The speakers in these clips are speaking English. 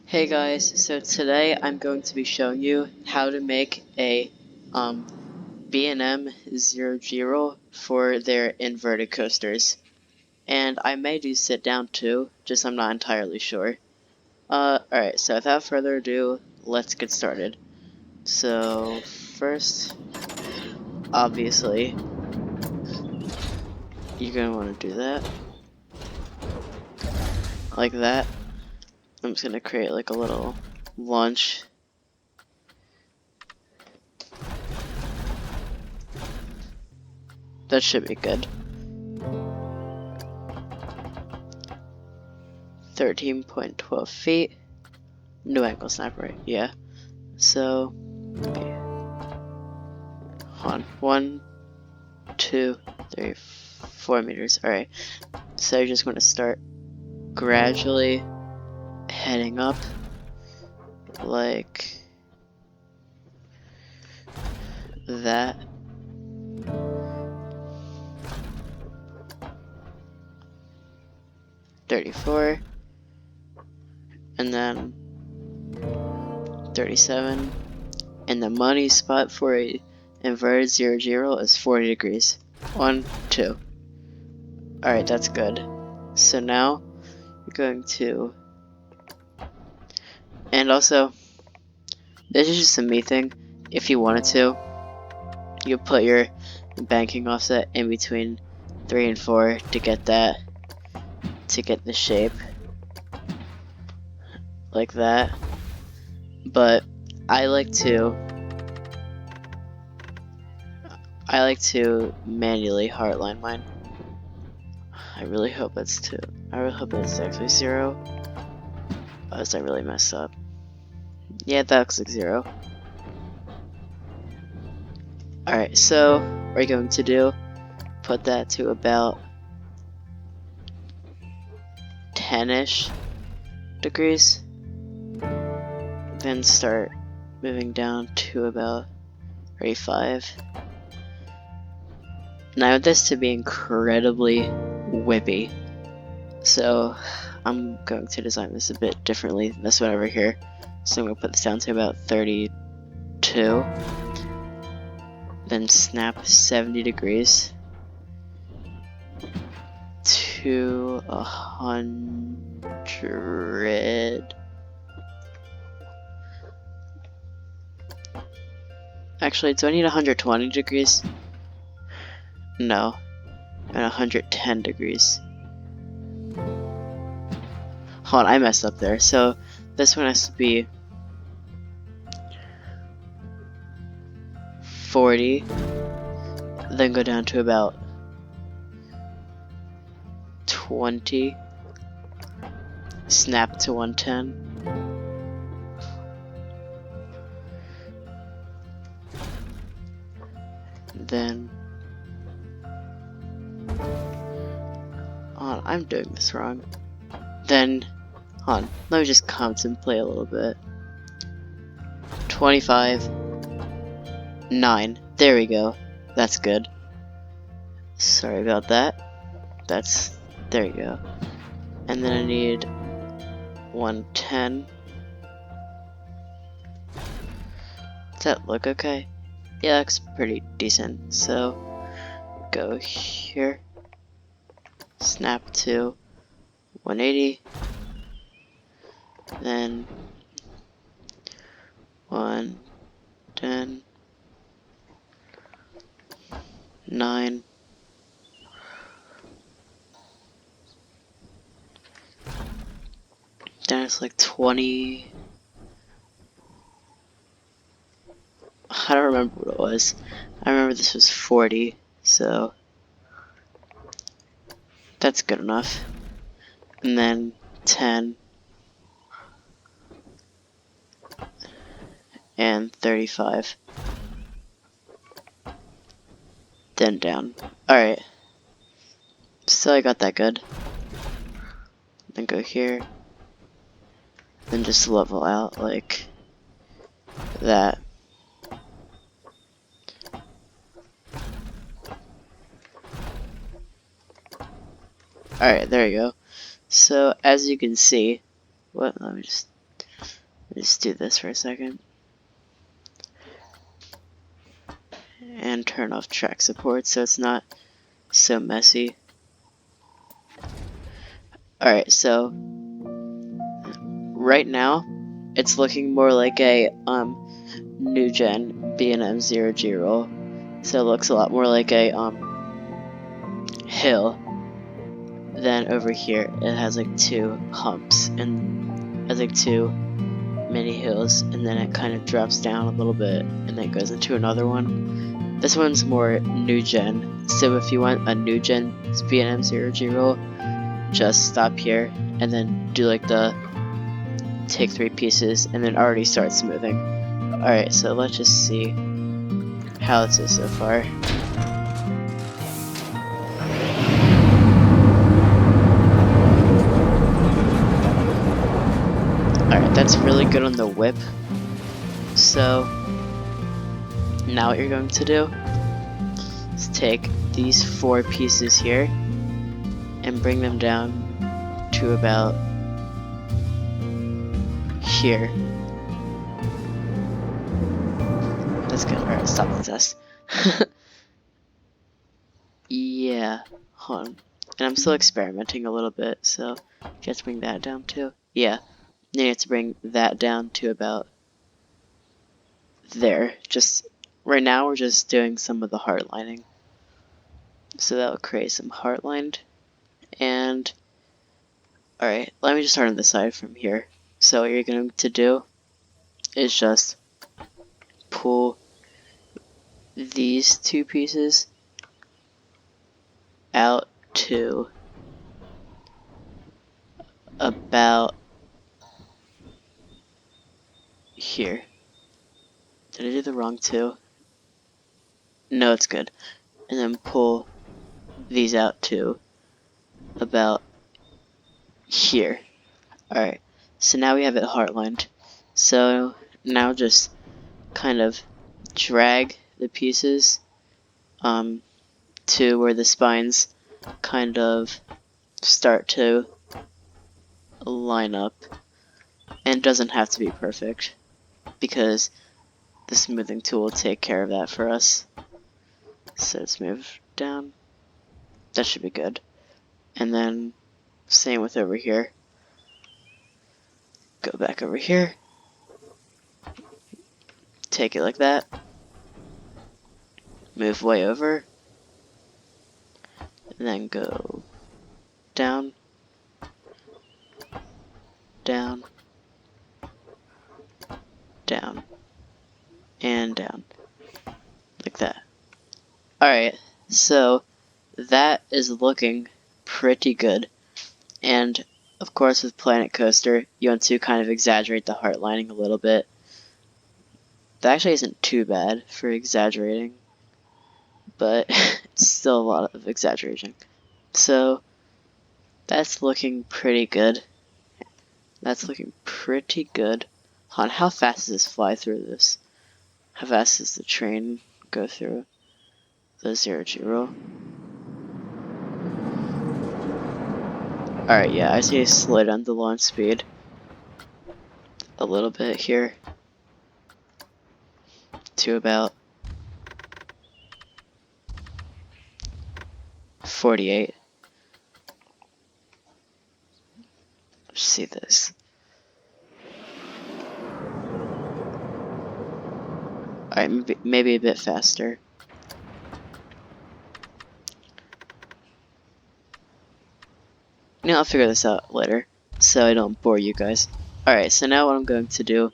Hey guys, so today I'm going to be showing you how to make a B&M 00 for their inverted coasters. And I may do sit down too, just I'm not entirely sure. Alright, so without further ado, let's get started. So first, obviously, you're gonna want to do that. Like that. I'm just gonna create like a little launch. That should be good. 13.12 feet. New angle sniper, yeah. So, okay. Hold on. 1, 2, 3, 4 meters. Alright. So you're just going to start gradually heading up. Like that. $34. And then 37. And the money spot for a inverted 00 is 40 degrees. 1, 2. Alright, that's good. So now you're going to, and also this is just a me thing. If you wanted to, you put your banking offset in between 3 and 4 to get that, to get the shape like that. But I like to manually heartline mine. I really hope that's 2. I really hope it's actually 0. Otherwise I really mess up. Yeah, that looks like 0. Alright, so what we're going to do, put that to about 10-ish degrees. Then start moving down to about 35. Now I want this to be incredibly whippy, so I'm going to design this a bit differently than this one over here. So I'm going to put this down to about 32. Then snap 70 degrees to 100. Actually, do I need 120 degrees? No, and 110 degrees. Hold on, I messed up there. So this one has to be 40, then go down to about 20, snap to 110. Then, hold on, I'm doing this wrong. Then, hold on, let me just contemplate a little bit. 25, 9, there we go, that's good. Sorry about that. There you go. And then I need 110. Does that look okay? Yeah, looks pretty decent. So go here, snap to 180, then 110, 9, then it's like 20. I don't remember what it was. I remember this was 40, so that's good enough. And then 10 and 35. Then down. Alright. So I got that good. Then go here. Then just level out like that. Alright, there you go. So as you can see, let me just Let's do this for a second. And turn off track support so it's not so messy. Alright, so right now it's looking more like a new gen B&M 0G roll. So it looks a lot more like a hill than over here. It has like two humps and has like two mini hills, and then it kind of drops down a little bit and then goes into another one. This one's more new gen, so if you want a new gen B&M 0G roll, just stop here and then do like the take 3 pieces and then already start smoothing. Alright, so let's just see how this is so far. Alright, that's really good on the whip. So now what you're going to do is take these 4 pieces here and bring them down to about here. That's good. Alright, stop the test. Yeah, hold on. And I'm still experimenting a little bit, so just bring that down too. Yeah, you have to bring that down to about there. Just right now we're just doing some of the heart lining. So that'll create some heart lined. And alright, let me just start on the side from here. So what you're going to do is just pull these 2 pieces out to about here. Did I do the wrong 2? No, it's good. And then pull these out to about here. Alright, so now we have it heartlined. So now just kind of drag the pieces to where the spines kind of start to line up. And it doesn't have to be perfect, because the smoothing tool will take care of that for us. So let's move down. That should be good. And then same with over here. Go back over here. Take it like that. Move way over. And then go down. Down. Down. And down. Like that. Alright, so that is looking pretty good. And of course with Planet Coaster, you want to kind of exaggerate the heart lining a little bit. That actually isn't too bad for exaggerating, but it's still a lot of exaggeration. So that's looking pretty good. That's looking pretty good. Hold on, how fast does this fly through this? How fast does the train go through the 0G roll? Alright, yeah, I see slow down the launch speed a little bit here to about 48. Let's see this. Alright, maybe a bit faster. I'll figure this out later, so I don't bore you guys. Alright, so now what I'm going to do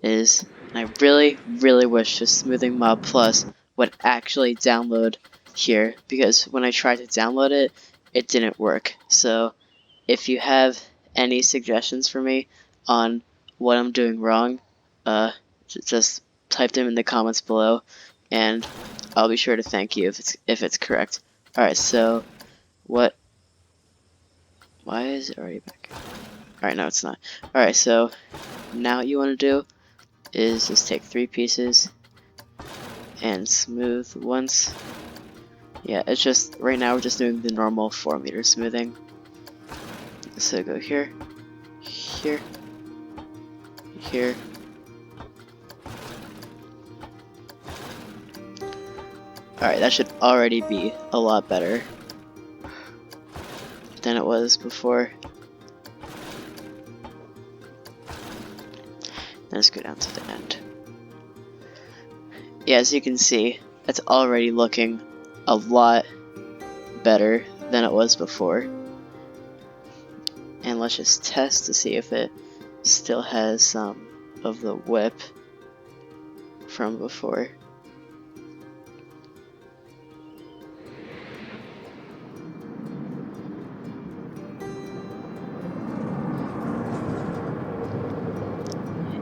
is, and I really, really wish the Smoothing Mod Plus would actually download here, because when I tried to download it, it didn't work. So if you have any suggestions for me on what I'm doing wrong, just type them in the comments below, and I'll be sure to thank you if it's correct. Alright, so why is it already back? Alright, no it's not. Alright, so now what you want to do is just take 3 pieces and smooth once. Yeah, it's just, right now we're just doing the normal 4-meter smoothing. So go here, here, here. Alright, that should already be a lot better than it was before. Let's go down to the end. Yeah, as you can see, it's already looking a lot better than it was before. And let's just test to see if it still has some of the whip from before.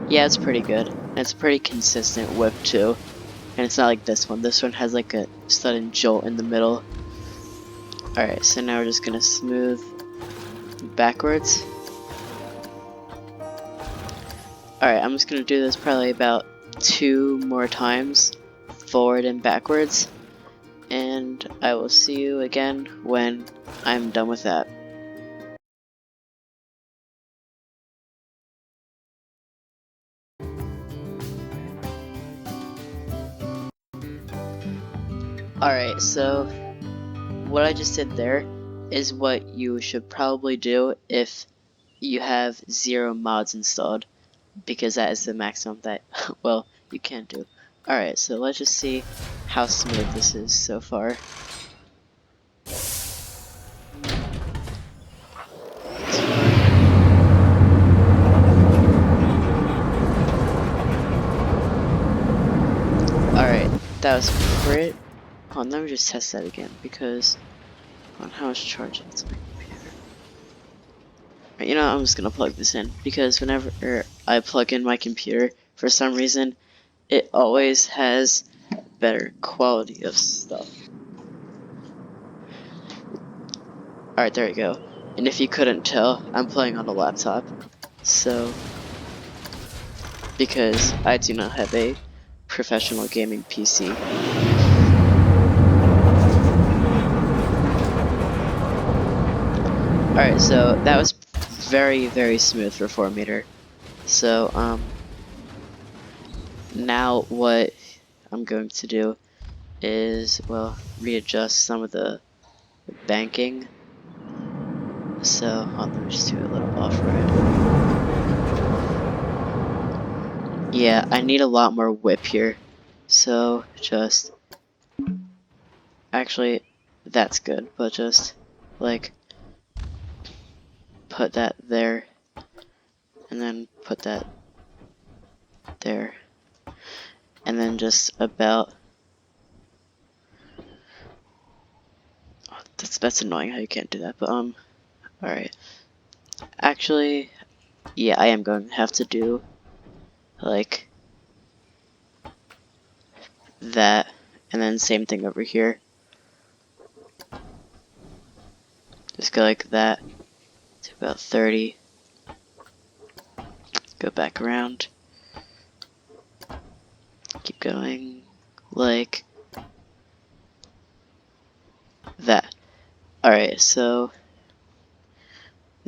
Yeah, it's pretty good. And it's a pretty consistent whip too. And it's not like this one. This one has like a sudden jolt in the middle. Alright, so now we're just gonna smooth backwards. Alright, I'm just gonna do this probably about 2 more times, forward and backwards. And I will see you again when I'm done with that. Alright, so what I just did there is what you should probably do if you have 0 mods installed, because that is the maximum that, well, you can do. Alright, so let's just see how smooth this is so far. Alright, that was pretty. Hold on, let me just test that again, because on how it's charging to my computer. Right, you know, I'm just gonna plug this in, because whenever I plug in my computer, for some reason, it always has better quality of stuff. Alright, there you go. And if you couldn't tell, I'm playing on a laptop. So, because I do not have a professional gaming PC. Alright, so that was very, very smooth for 4 meter. So, now what I'm going to do is, well, readjust some of the banking. So, let me just do a little off-road. Yeah, I need a lot more whip here. So, just... Actually, that's good, but just, like... put that there, and then put that there, and then just about, oh, that's annoying how you can't do that, but alright, actually, yeah, I am going to have to do, like, that, and then same thing over here, just go like that, to about 30, go back around, keep going, like that. Alright, so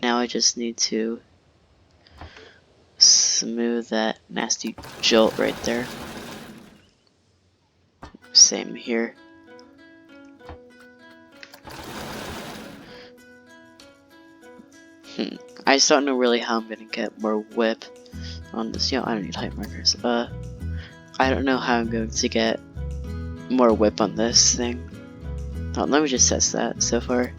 now I just need to smooth that nasty jolt right there. Same here. I just don't know really how I'm gonna get more whip on this. You know, I don't need height markers. I don't know how I'm going to get more whip on this thing. Oh, let me just test that so far.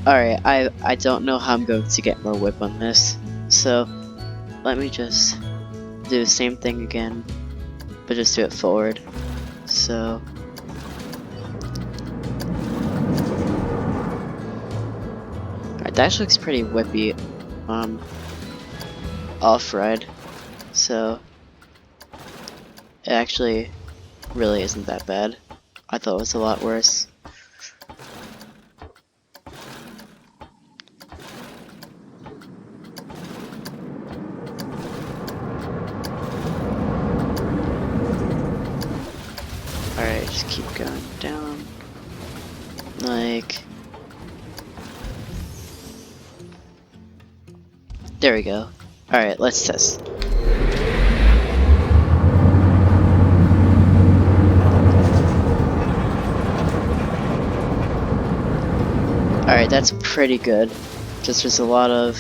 Alright, I don't know how I'm going to get more whip on this. So, let me just do the same thing again, but just do it forward. So, alright, that actually looks pretty whippy, off-ride. So, it actually really isn't that bad. I thought it was a lot worse. down. Like, there we go. Alright, let's test. Alright, that's pretty good. Just there's a lot of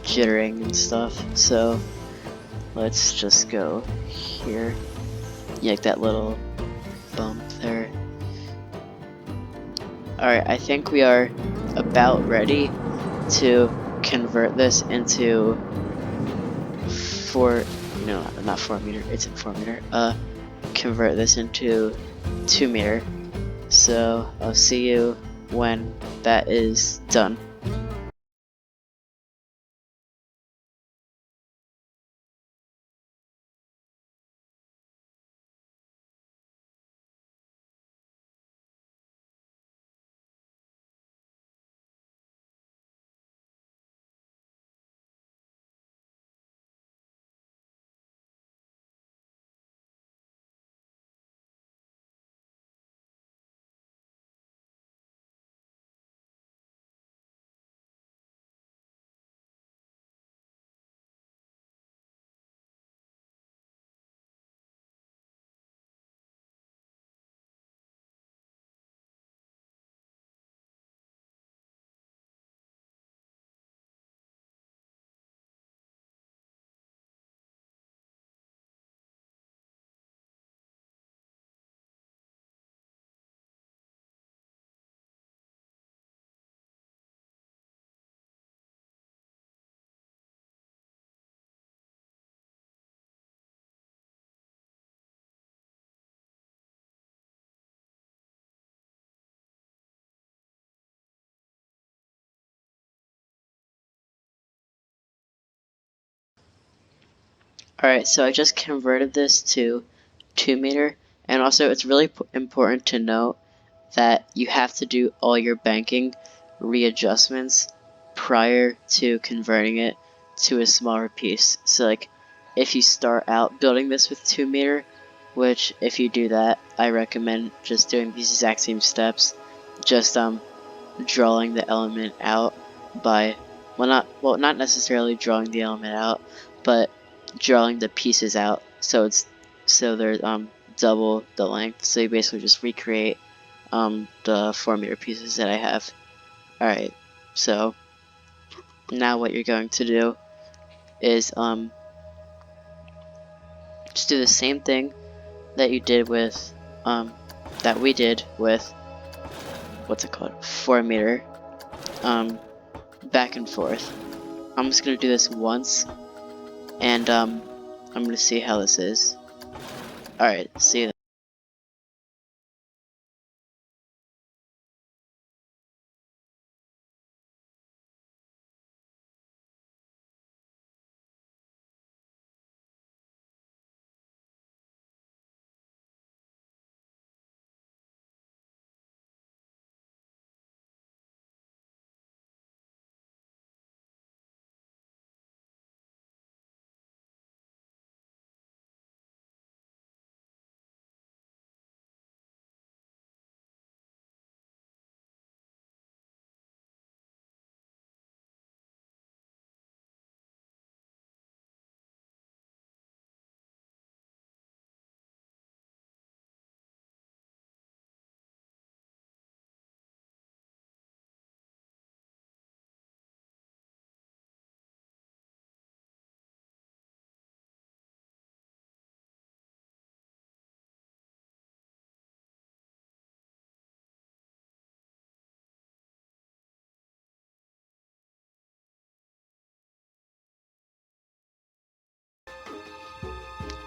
jittering and stuff, so let's just go here. Like that little bump there. Alright, I think we are about ready to convert this into not 4 meter, it's in 4 meter. Convert this into 2 meter. So I'll see you when that is done. Alright, so I just converted this to 2 meter, and also it's really important to note that you have to do all your banking readjustments prior to converting it to a smaller piece. So like if you start out building this with 2 meter, which if you do that, I recommend just doing these exact same steps, just drawing the element out by not necessarily drawing the element out, but drawing the pieces out so they're double the length. So you basically just recreate the 4 meter pieces that I have. Alright, so now what you're going to do is just do the same thing that you did with that we did with what's it called, 4 meter, back and forth. I'm just gonna do this once, and I'm gonna see how this is. Alright, see you.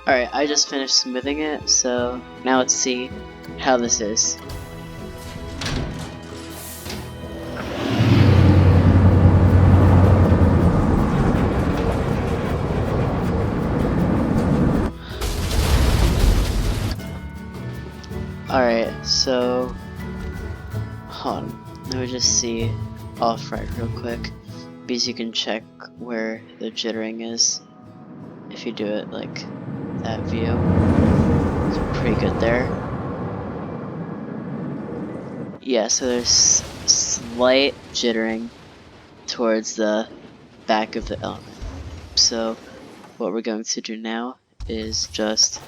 Alright, I just finished smoothing it, so now let's see how this is. Alright, so hold on, let me just see off right real quick, because you can check where the jittering is if you do it like that view. It's pretty good there. Yeah, so there's slight jittering towards the back of the element. So what we're going to do now is just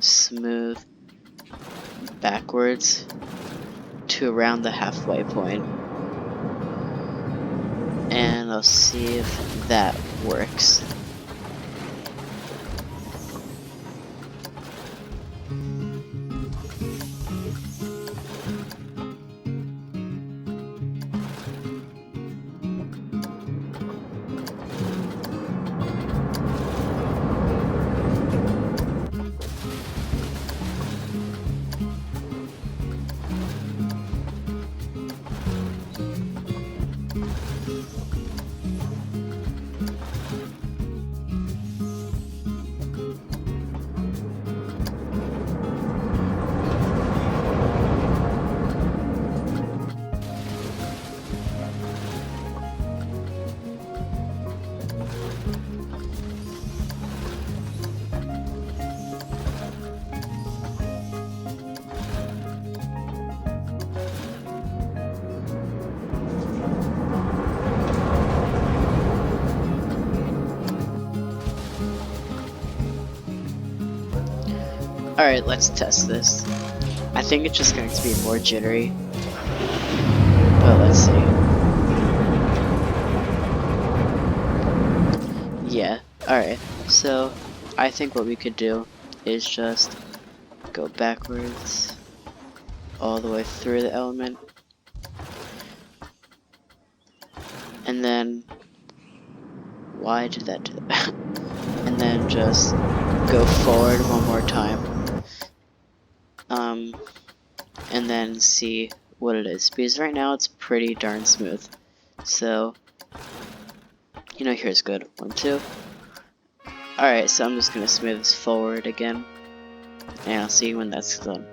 smooth backwards to around the halfway point. And I'll see if that works. Alright, let's test this. I think it's just going to be more jittery. But let's see. Yeah, alright. So, I think what we could do is just go backwards all the way through the element. And then, why did that do that? And then just go forward one more time. And then see what it is. Because right now it's pretty darn smooth. So, you know, here's good. 1, 2. Alright, so I'm just gonna smooth this forward again. And I'll see when that's done.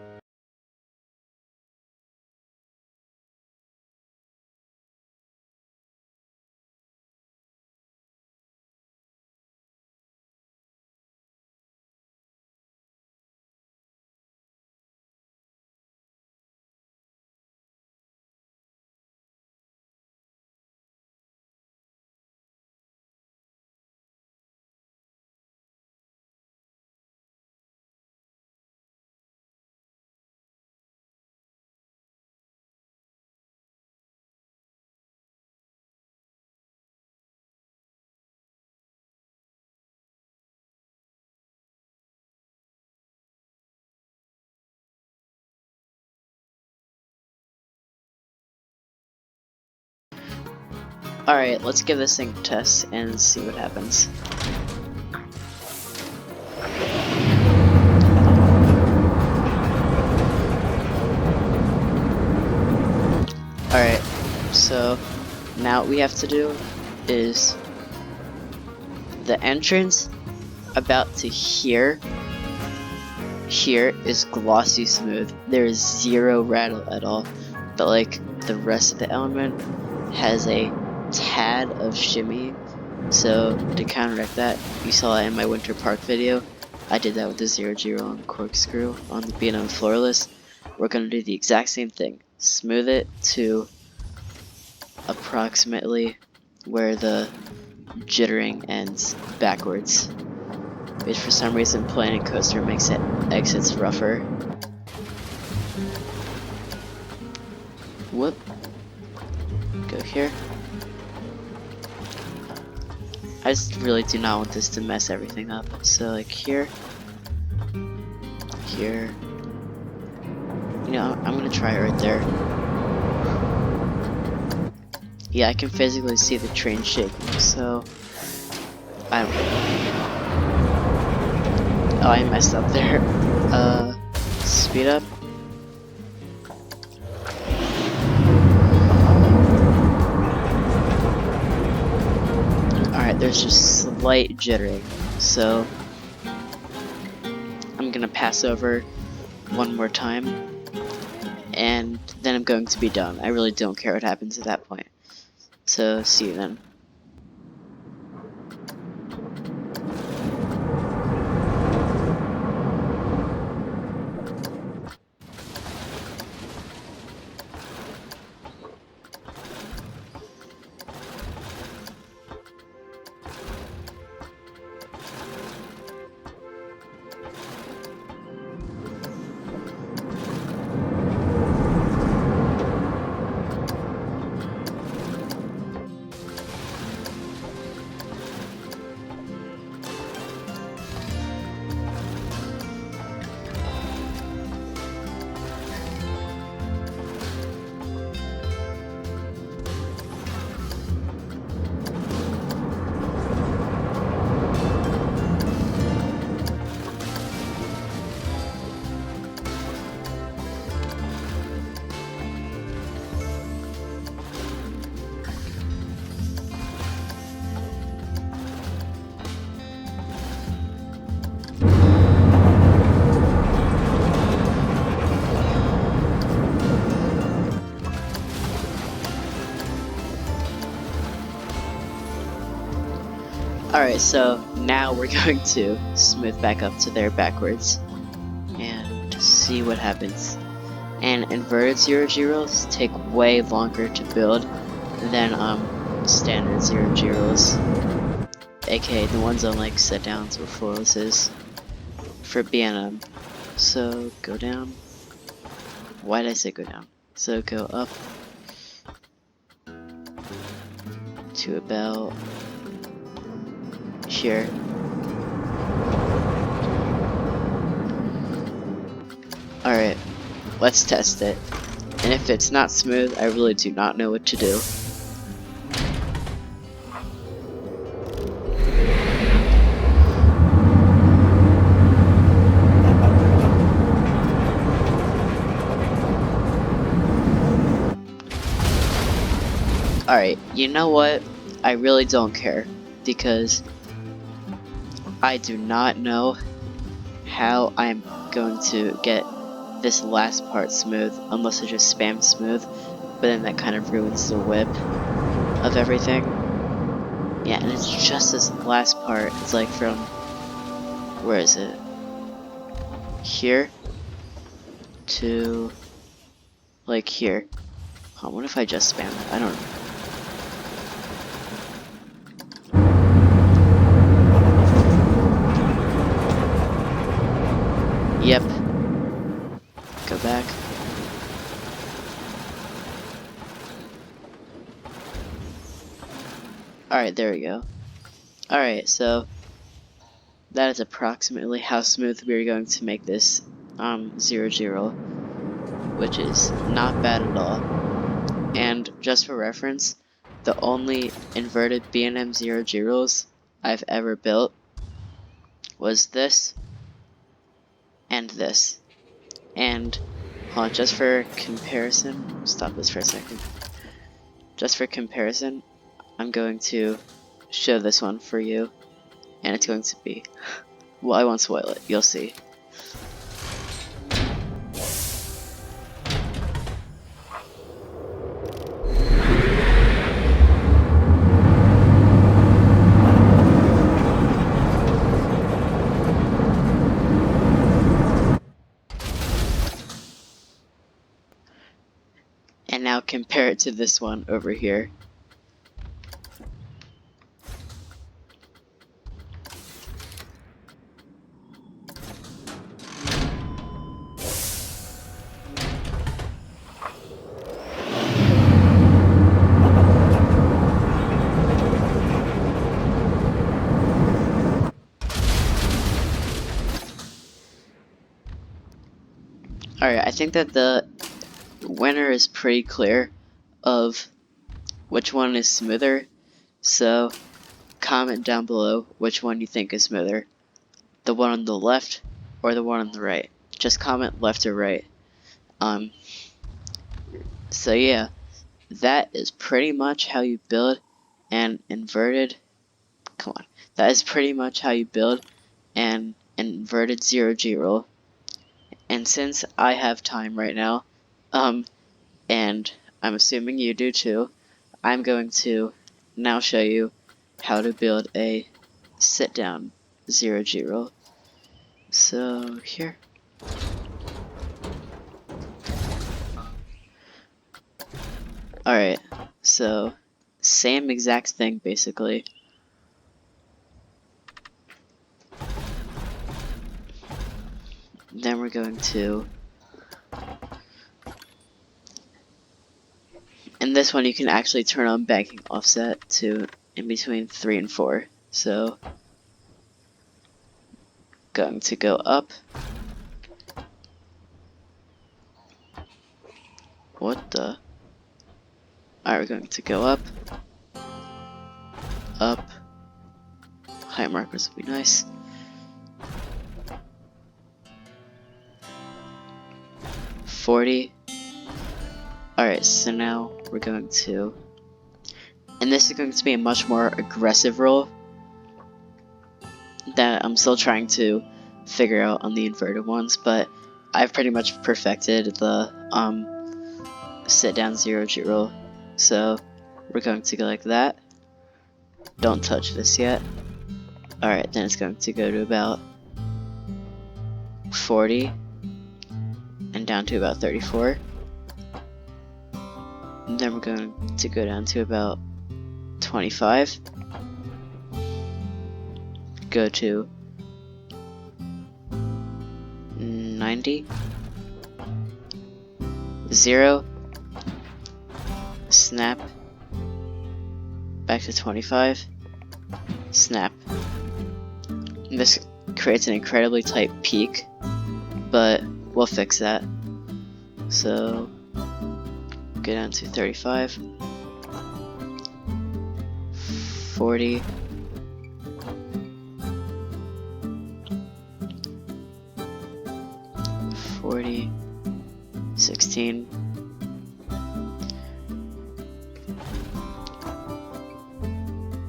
Alright, let's give this thing a test and see what happens. Alright, so now what we have to do is the entrance about to here is glossy smooth. There is zero rattle at all, but like the rest of the element has a tad of shimmy. So to counteract that, you saw that in my Winter Park video. I did that with the 0-0 on corkscrew on the B&M floorless. We're going to do the exact same thing. Smooth it to approximately where the jittering ends backwards. Which for some reason Planet Coaster makes it exits rougher. Whoop. Go here. I just really do not want this to mess everything up. So like here. Here. You know, I'm gonna try it right there. Yeah, I can physically see the train shaking, so I don't know. Oh, I messed up there. Speed up. Alright, there's just slight jittering, so I'm gonna pass over one more time, and then I'm going to be done. I really don't care what happens at that point. So, see you then. Alright, so now we're going to smooth back up to there backwards and see what happens. And inverted 0-0s take way longer to build than standard 0-0s, aka the ones on like set downs or forces for BNM. So go down. Why did I say go down? So go up to about here. Alright, let's test it. And if it's not smooth, I really do not know what to do. Alright, you know what? I really don't care, because I do not know how I'm going to get this last part smooth unless I just spam smooth, but then that kind of ruins the whip of everything. Yeah, and it's just this last part. It's like from, where is it? Here to like here. Huh, what if I just spam it? I don't know. Yep. Go back. Alright, there we go. Alright, so that is approximately how smooth we're going to make this 0-0, which is not bad at all. And just for reference, the only inverted B&M 0-0s I've ever built was this and this. And hold on, just for comparison, stop this for a second. Just for comparison, I'm going to show this one for you, and it's going to be, well, I won't spoil it, you'll see. And now compare it to this one over here. Alright, I think that the winner is pretty clear of which one is smoother, so comment down below which one you think is smoother. The one on the left or the one on the right. Just comment left or right. So yeah, that is pretty much how you build an inverted, come on, that is pretty much how you build an inverted 0-0. And since I have time right now, and I'm assuming you do too, I'm going to now show you how to build a sit down 0-0. So here. Alright, so same exact thing basically. Then we're going to, in this one you can actually turn on banking offset to in between 3 and 4. So going to go up. What the? Alright, we're going to go up. Up. High markers would be nice. $40. Alright, so now we're going to, and this is going to be a much more aggressive roll that I'm still trying to figure out on the inverted ones, but I've pretty much perfected the sit down 0-0. So we're going to go like that. Don't touch this yet. Alright, then it's going to go to about 40 and down to about 34. And then we're going to go down to about 25. Go to 90. 0. Snap. Back to 25. Snap. And this creates an incredibly tight peak, but we'll fix that. So go down to 35, 40, 40, 16,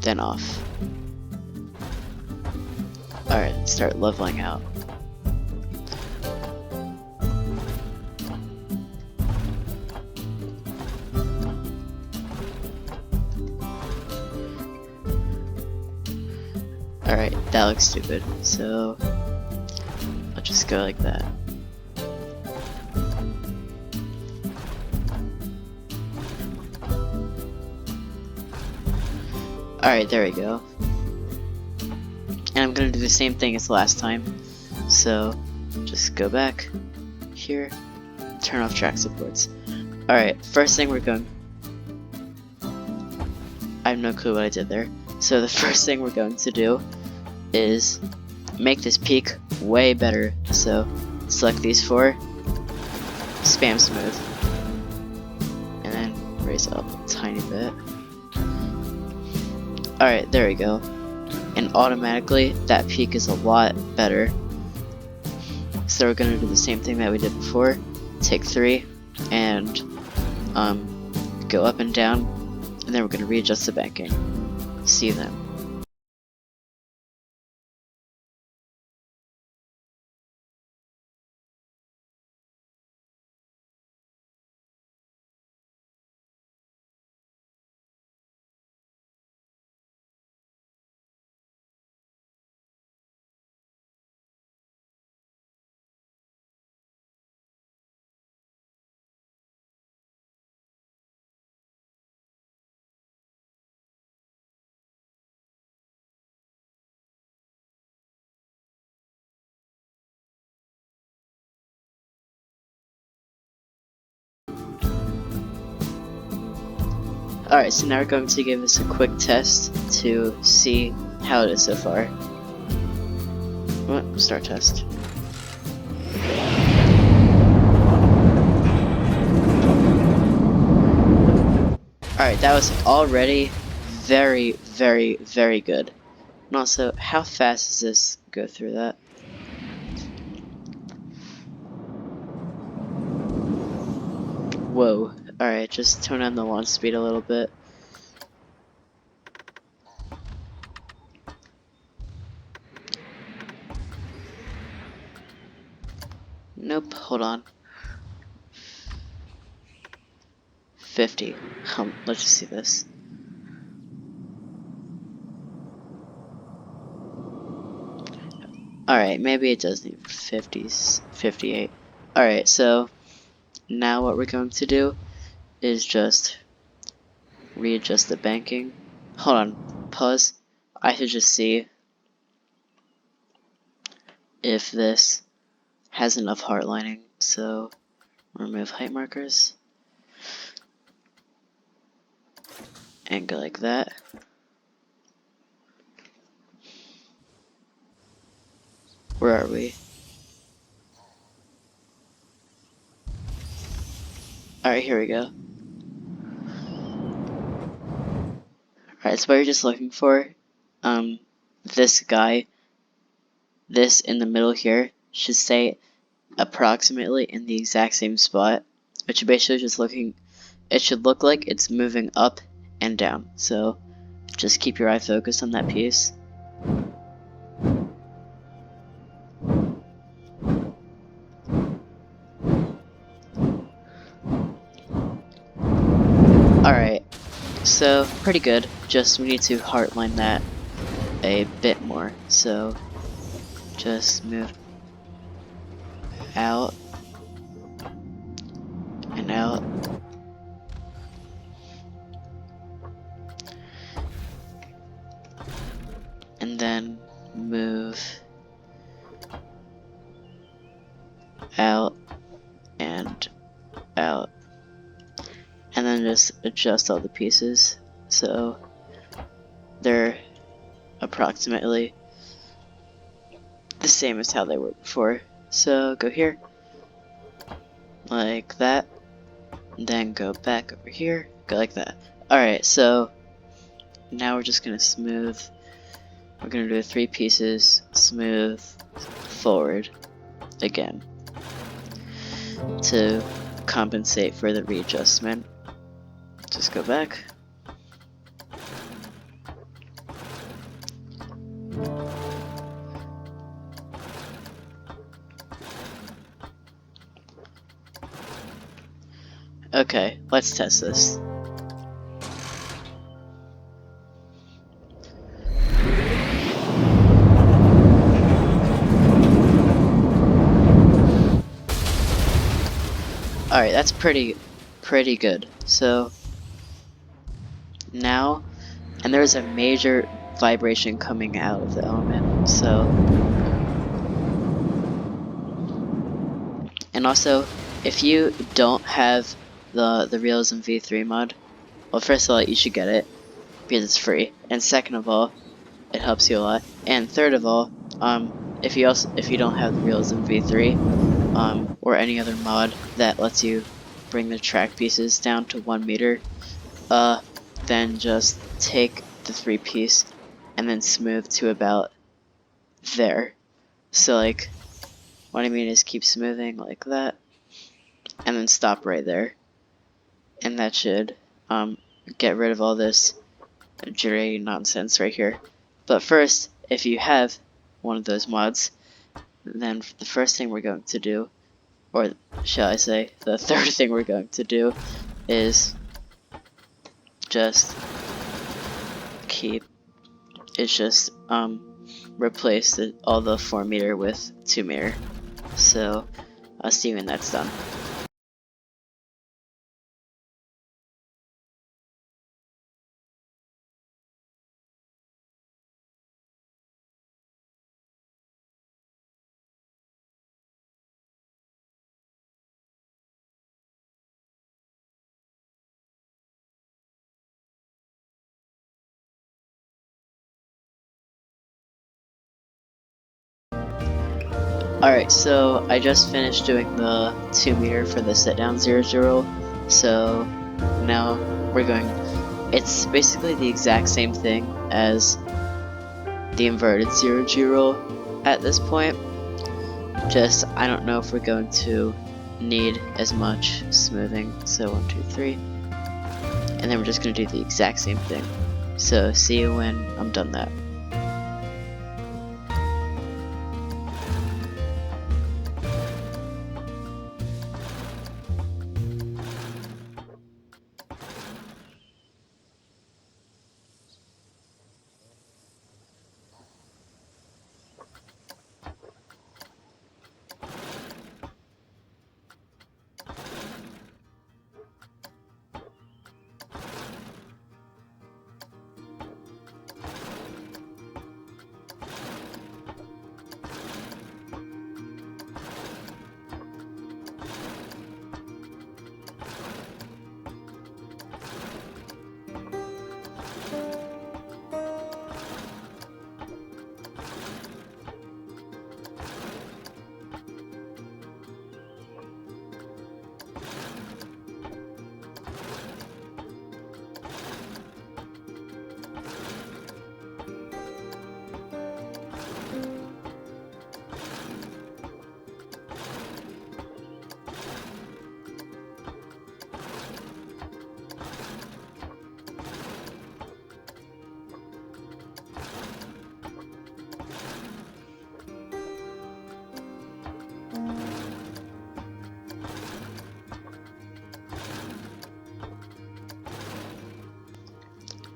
then off. Alright, start leveling out. Alright, that looks stupid, so I'll just go like that. Alright, there we go. And I'm gonna do the same thing as last time. So just go back here, turn off track supports. Alright, first thing we're going. I have no clue what I did there. So the first thing we're going to do is make this peak way better. So select these four, spam smooth, and then raise it up a tiny bit. Alright, there we go. And automatically that peak is a lot better. So we're gonna do the same thing that we did before. Take 3 and go up and down, and then we're gonna readjust the banking. See you then. Alright, so now we're going to give this a quick test to see how it is so far. Well, start test. Alright, that was already very, very, very good. And also, how fast does this go through that? Whoa. Alright, just tone down the launch speed a little bit. Nope, hold on. 50. Let's just see this. Alright, maybe it does need 50s, 58. Alright, so now what we're going to do is just readjust the banking. Hold on, pause. I should just see if this has enough heart lining. So remove height markers and go like that. Where are we? Alright, here we go. Alright, so what you're just looking for, this guy, this in the middle here, should stay approximately in the exact same spot, which is basically just looking, it should look like it's moving up and down. So just keep your eye focused on that piece. Alright, so pretty good, just we need to heartline that a bit more. So just move out and out. And then move out and out. And then just adjust all the pieces so they're approximately the same as how they were before. So go here, like that, and then go back over here, go like that. Alright, so now we're just gonna smooth. We're gonna do 3 pieces, smooth, forward again to compensate for the readjustment. Just go back. Okay, let's test this. Alright, that's pretty good. So now, and there's a major vibration coming out of the element, so, and also, if you don't have the Realism V3 mod, well, first of all, you should get it, because it's free, and second of all, it helps you a lot, and third of all, if you don't have the Realism V3, or any other mod that lets you bring the track pieces down to 1 meter, then just take the 3-piece and then smooth to about there. So like, what I mean is keep smoothing like that, and then stop right there, and that should get rid of all this jittery nonsense right here. But first, if you have one of those mods, then the first thing we're going to do, or shall I say, the third thing we're going to do, is just replace all the 4 meter with 2 meter. So I'll see you when that's done. Alright, so I just finished doing the 2 meter for the sit down 0-0, so now we're going, it's basically the exact same thing as the inverted 0-0 at this point, just I don't know if we're going to need as much smoothing. So 1, 2, 3, and then we're just going to do the exact same thing. So see you when I'm done that.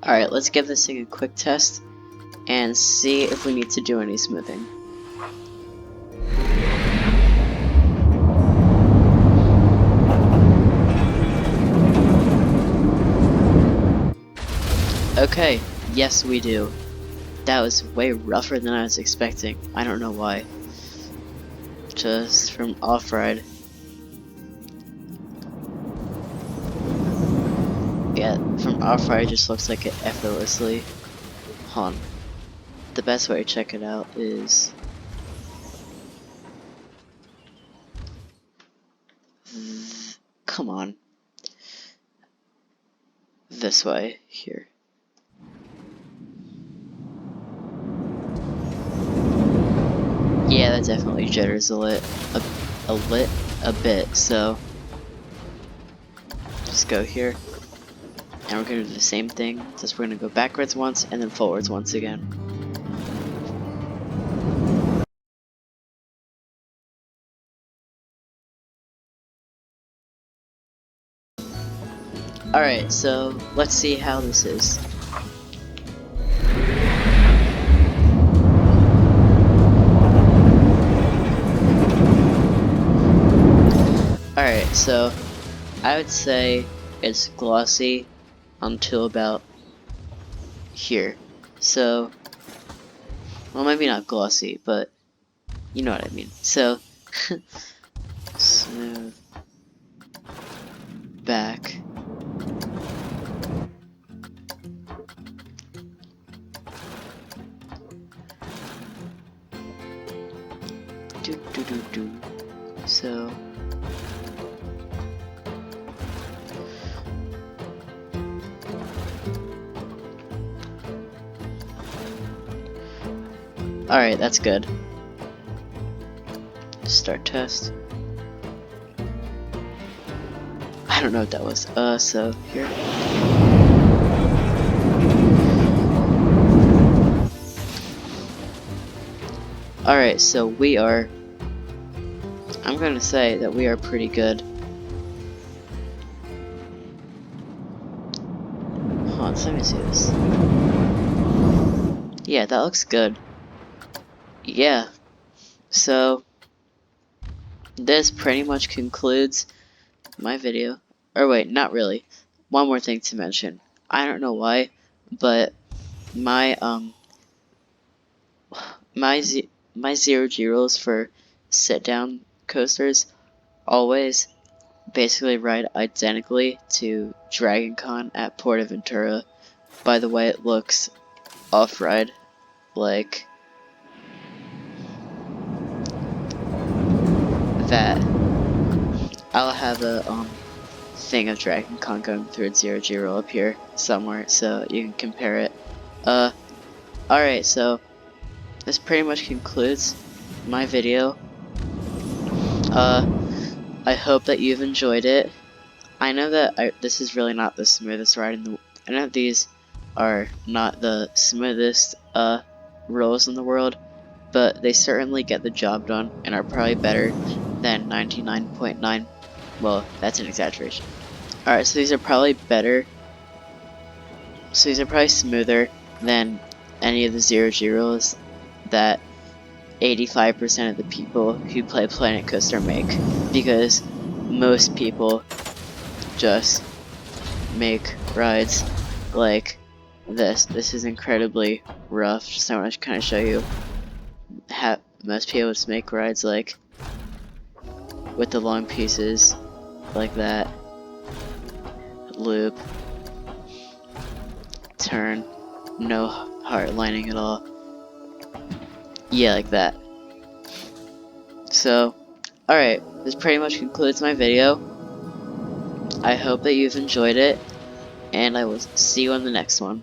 Alright, let's give this thing a quick test, and see if we need to do any smoothing. Okay, yes we do. That was way rougher than I was expecting. I don't know why. Just from off-ride. Yeah, from off-ride it just looks like it effortlessly. Hold on. The best way to check it out is... Come on. This way, here. Yeah, that definitely jitters a bit, so just go here. And we're gonna do the same thing, just we're gonna go backwards once and then forwards once again. Alright, so let's see how this is. Alright, so I would say it's glossy until about here. So, well, maybe not glossy, but you know what I mean. So, smooth back. Do. So, alright, that's good. Start test. I don't know what that was. So here. Alright, so we are... I'm gonna say that we are pretty good. Hold on, let me see this. Yeah, that looks good. Yeah, so this pretty much concludes my video. Or wait, not really. One more thing to mention. I don't know why, but my my zero gyros for sit down coasters always basically ride identically to Dragon Con at Portaventura. By the way, it looks off-ride like that. I'll have a thing of Dragon Con going through its zero gyro up here somewhere so you can compare it. Alright, so this pretty much concludes my video. I hope that you've enjoyed it. I know that this is really not the smoothest ride in the... I know these are not the smoothest rolls in the world, but they certainly get the job done and are probably better than 99.9. Well, that's an exaggeration. Alright, so these are probably better. So these are probably smoother than any of the zero gyros that 85% of the people who play Planet Coaster make, because most people just make rides like this. This is incredibly rough. Just I want to kind of show you how most people just make rides like with the long pieces like that. Loop, turn, no hard lining at all. Yeah, like that. So, alright, this pretty much concludes my video. I hope that you've enjoyed it, and I will see you on the next one.